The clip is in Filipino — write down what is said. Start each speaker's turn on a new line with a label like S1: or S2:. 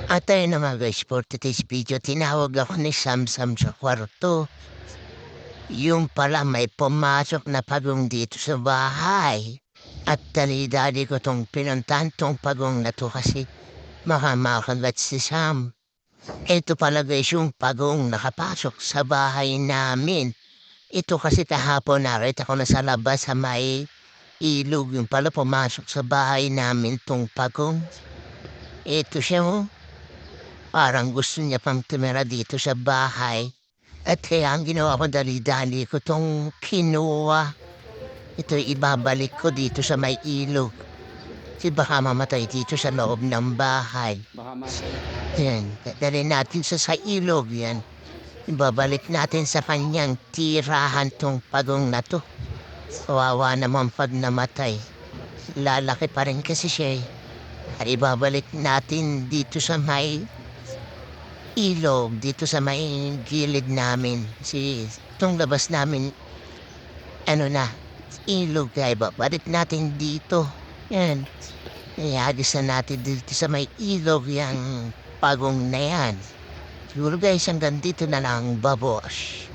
S1: At ayun na nga guys, for today's video, tinawag ako ni Samsam sa kwarto. Yung pala may pumasok na pagong dito sa bahay. At dali-dali ko tong pinuntahan tong pagong na to kasi makagat si Sam. Ito pala guys yung pagong nakapasok sa bahay namin. Ito kasi kahapon nakita ko na sa labas sa may ilog yung pala pumasok sa bahay namin tong pagong. Ito siya oh. Parang gusto niya pang tumira dito sa bahay. At kaya ang ginawa ko dali-dali ko tong kinuha. Ito ibabalik ko dito sa may ilog. Kasi baka mamatay dito sa loob ng bahay.
S2: Baka mas...
S1: Yan, dadalhin natin sa ilog yan. Ibabalik natin sa kanyang tirahan tong pagong na to. Kawawa naman pag namatay. Lalaki pa rin kasi siya eh. At ibabalik natin dito sa may ilog dito sa may gilid namin. Itong labas namin, ilog kaya babalik natin dito. Yan. Iagis na natin dito sa may ilog yung pagong na yan. Siguro guys, hanggang dito na lang, babos.